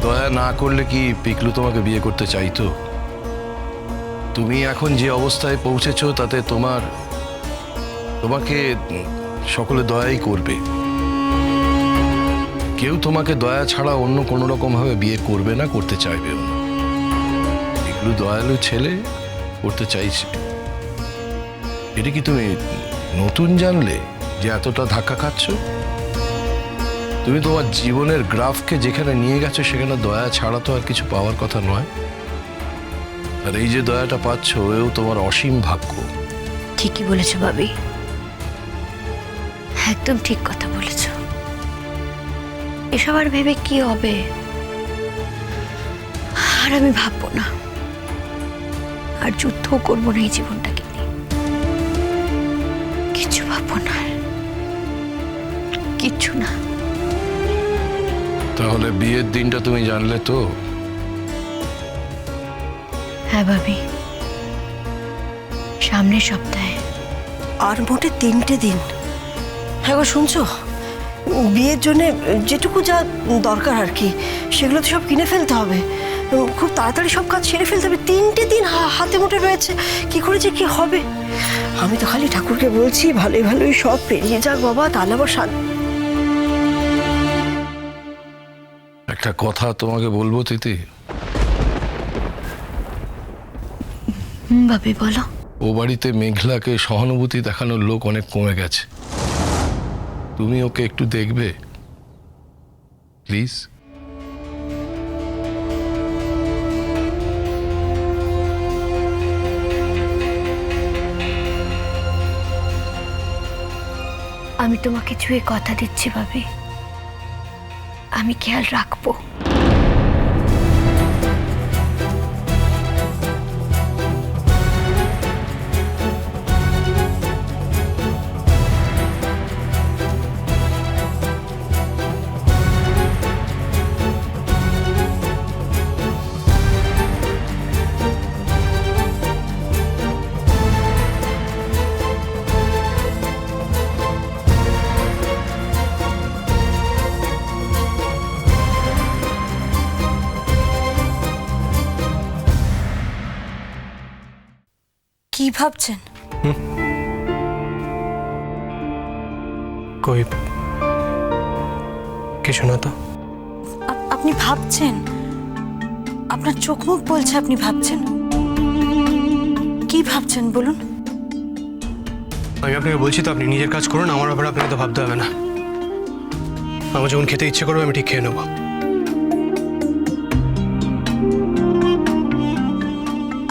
দয়া না করলে কি পিকলু তোমাকে বিয়ে করতে চাইতো? তুমি এখন যে অবস্থায় পৌঁছেছো তাতে তোমাকে সকলে দয়াই করবে। কেউ তোমাকে দয়া ছাড়া অন্য কোনো রকম ভাবে বিয়ে করবে না, করতে চাইবেও না। পিকলু দয়ালু ছেলে, করতে চাইছে। এটা কি তুমি নতুন জানলে যে এতটা ধাক্কা খাচ্ছ? তুমি তোমার জীবনের গ্রাফকে যেখানে নিয়ে গেছো সেখানে দয়া ছাড়া তো আর কিছু পাওয়ার কথা নয়। আর এই যে দয়াটা পাচ্ছ এও তোমার অসীম ভাগ্য। ঠিকই বলেছ ভাবি, একদম ঠিক কথা বলেছ। এসব আর ভেবে কি হবে? আর আমি ভাববো না, আর যুদ্ধও করবো না এই জীবনটাকে নিয়ে। কিছু ভাববো না, কিচ্ছু না। তাহলে বিয়ের দিনটা তুমি জানলে তো? হ্যাঁ ভাবি, সামনের সপ্তাহে। আর মোটে 3টে দিন। হ্যাঁ গো, শুনছো? বিয়ের জন্য যেটুকু যা দরকার আর কি, সেগুলো তো সব কিনে ফেলতে হবে। খুব তাড়াতাড়ি সব কাজ সেরে ফেলতে হবে। 3টে দিন হাতে মুঠে রয়েছে, কি করে যে কি হবে। আমি তো খালি ঠাকুরকে বলছি ভালোই ভালোই সব পেরিয়ে যাক বাবা, তাহলে আবার একটা কথা তোমাকে বলবো তিথি। ভাবি বলো। ও বাড়িতে মেঘলাকে সহানুভূতি দেখানোর লোক অনেক কমে গেছে। তুমি ওকে একটু দেখবে প্লিজ? আমি তোমাকে ছুঁয়ে কথা দিচ্ছি ভাবি, আমি খেয়াল রাখবো। কি ভাবছেন? কই কিছু না তো। আপনি ভাবছেন? আপনার চোখ মুখ বলছে আপনি ভাবছেন। কি ভাবছেন বলুন? আমি আপনাকে বলছি তো, আপনি নিজের কাজ করুন, আমার ব্যাপারে আপনাকে তো ভাবতে হবে না। আমার যখন খেতে ইচ্ছে করবে আমি ঠিক খেয়ে নেবো।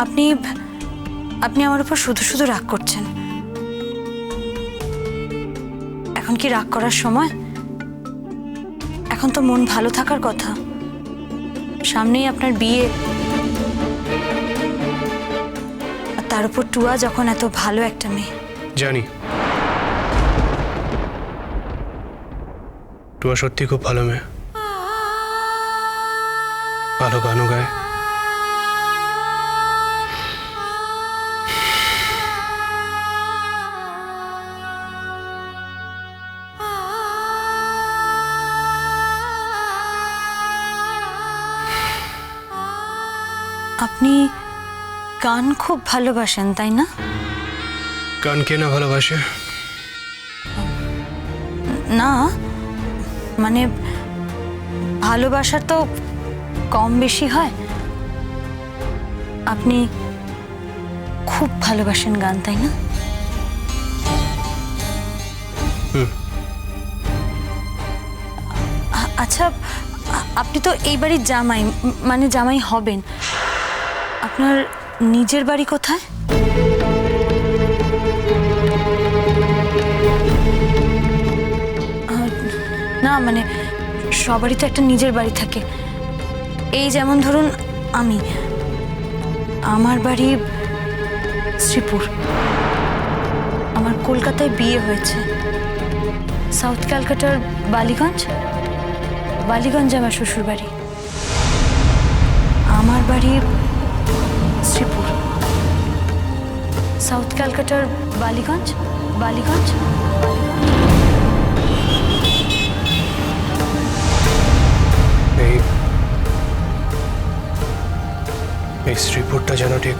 আপনি আপনি আমার উপর শুধু শুধু রাগ করছেন। এখন কি রাগ করার সময়? এখন তো মন ভালো থাকার কথা। সামনেই আপনার বিয়ে, আর তার উপর টুয়া যখন এত ভালো একটা মেয়ে। জানি টুয়া সত্যি খুব ভালো মেয়ে, ভালো গানও গায়। আপনি গান খুব ভালোবাসেন তাই না? গান কে না ভালোবাসে? না মানে ভালোবাসা তো কম বেশি হয়। আপনি খুব ভালোবাসেন গান তাই না? আচ্ছা, আপনি তো এই বাড়ির জামাই, মানে জামাই হবেন। আপনার নিজের বাড়ি কোথায়? না মানে সবারই তো একটা নিজের বাড়ি থাকে। এই যেমন ধরুন আমার বাড়ি শ্রীপুর। আমার কলকাতায় বিয়ে হয়েছে, সাউথ ক্যালকাটার বালিগঞ্জ আমার শ্বশুর বাড়ি। আমার বাড়ি শ্রীপুর, সাউথ ক্যালকাটার বালিগঞ্জ। এই এই শ্রীপুরটা যেন ঠিক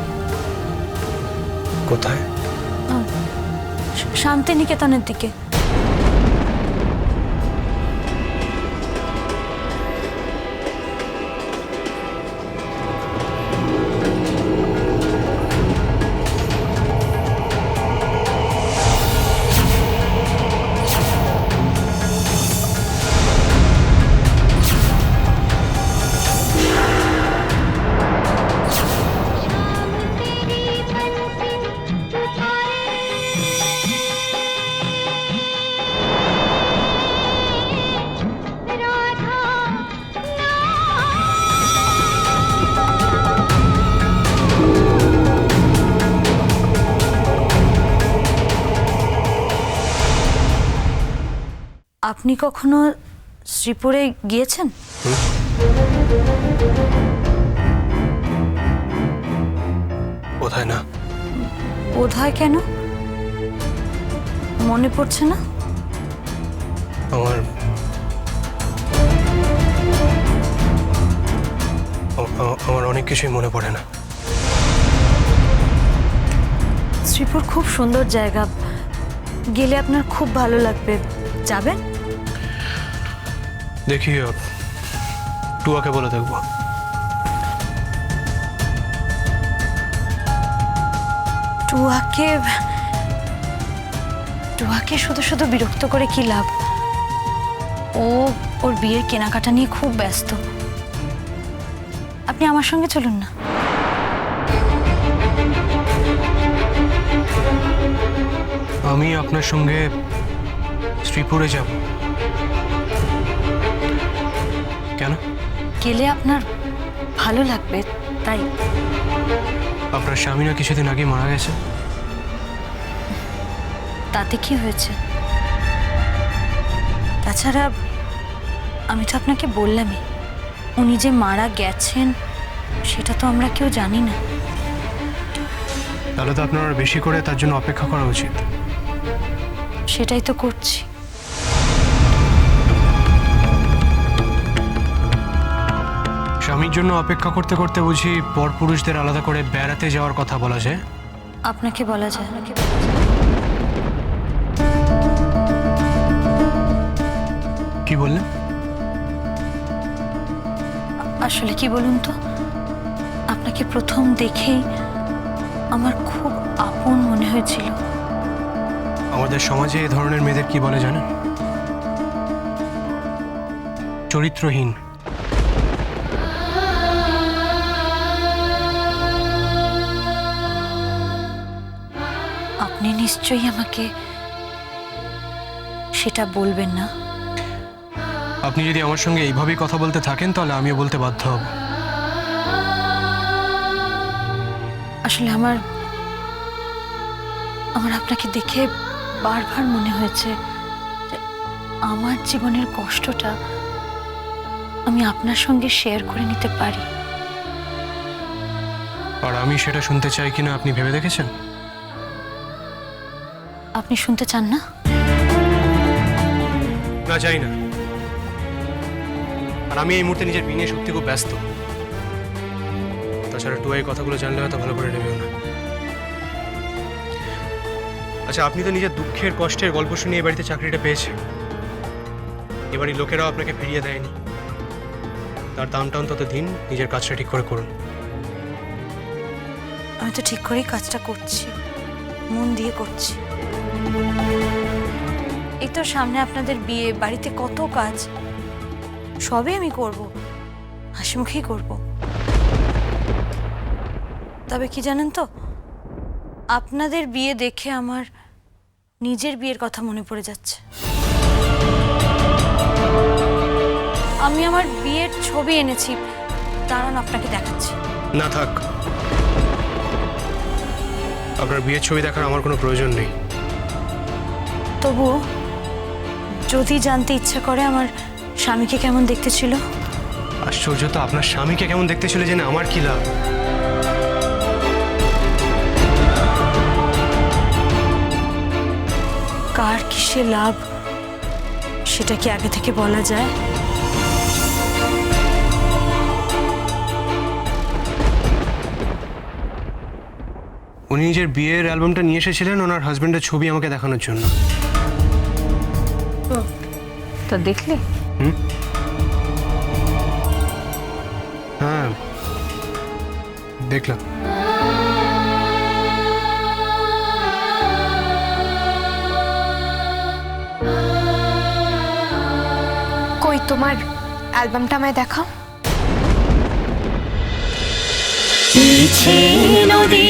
কোথায়? শান্তিনিকেতনের দিকে। আপনি কখনো শ্রীপুরে গিয়েছেন? কোথায় না? বোধহয় কেন মনে পড়ছে না? আমার আমার অনেক কিছুই মনে পড়ে না। শ্রীপুর খুব সুন্দর জায়গা, গেলে আপনার খুব ভালো লাগবে। যাবেন? দেখি টুয়াকে বলে দেখবো। টুয়াকে শুধু শুধু বিরক্ত করে কি লাভ? ওর বিয়ের কেনাকাটা নিয়ে খুব ব্যস্ত। আপনি আমার সঙ্গে চলুন না। আমি আপনার সঙ্গে শ্রীপুরে যাব? কেন? গেলে আপনার ভালো লাগবে তাই। আপনার স্বামী না কিছুদিন আগে মারা গেছে? তাতে কি হয়েছে? তাছাড়া আমি তো আপনাকে বললামই, উনি যে মারা গেছেন সেটা তো আমরা কেউ জানি না। তাহলে তো আপনার আরো বেশি করে তার জন্য অপেক্ষা করা উচিত। সেটাই তো করছি। স্বামীর জন্য অপেক্ষা করতে করতে বুঝি পরপুরুষদের আলাদা করে বেড়াতে যাওয়ার কথা বলা যায়? আপনাকে বলা যায়। কি বললেন? আসলে কি বলুন তো, আপনাকে প্রথম দেখেই আমার খুব আপন মনে হয়েছিল। আমাদের সমাজে এই ধরনের মেয়েদের কি বলে জানেন? চরিত্রহীন। আপনি নিশ্চয়ই আমাকে সেটা বলবেন না? আপনি যদি আমার সঙ্গে এইভাবেই কথা বলতে থাকেন তাহলে আমিও বলতে বাধ্য হব। আসলে আমার আপনাকে দেখে বারবার মনে হয়েছে যে আমার জীবনের কষ্টটা আমি আপনার সঙ্গে শেয়ার করে নিতে পারি। আর আমি সেটা শুনতে চাই কিনা আপনি ভেবে দেখেছেন? আপনি শুনতে চান না? না, চাই না। আর আমি এই মুহূর্তে নিজের বিয়ে নিয়ে সত্যি খুব ব্যস্ত। তাছাড়া টুয়া এই কথাগুলো জানলে হয়তো ভালো করে নেবেও না। আচ্ছা, আপনি তো নিজের দুঃখের কষ্টের গল্প শুনে এই বাড়িতে চাকরিটা পেয়েছেন। এবারই লোকেরাও আপনাকে ফিরিয়ে দেয়নি। তার দামটা অন্তত দিন, নিজের কাজটা ঠিক করে করুন। আমি তো ঠিক করেই কাজটা করছি, মন দিয়ে করছি। এই তো সামনে আপনাদের বিয়ে, বাড়িতে কত কাজ, সবই আমি করব, হাসি মুখেই করব। তবে কি জানেন তো, আপনাদের বিয়ে দেখে আমার নিজের বিয়ের কথা মনে পড়ে যাচ্ছে। আমি আমার বিয়ের ছবি এনেছি, দাঁড়ান আপনাকে দেখাচ্ছি। না, থাক। আপনার বিয়ের ছবি দেখার আমার কোনো প্রয়োজন নেই। তবু যদি জানতে ইচ্ছা করে আমার স্বামীকে কেমন দেখতে ছিল। আশ্চর্য তো, আপনার স্বামীকে কেমন দেখতে ছিল জেনে আমার কি লাভ? কার কিসে লাভ সেটা কি আগে থেকে বলা যায়? উনি নিজের বিয়ের অ্যালবামটা নিয়ে এসেছিলেন ওনার হাজবেন্ডের ছবি আমাকে দেখানোর জন্য। তো দেখলে? হ্যাঁ, দেখলাম। কই তোমার অ্যালবামটা আমায় দেখাও। নদী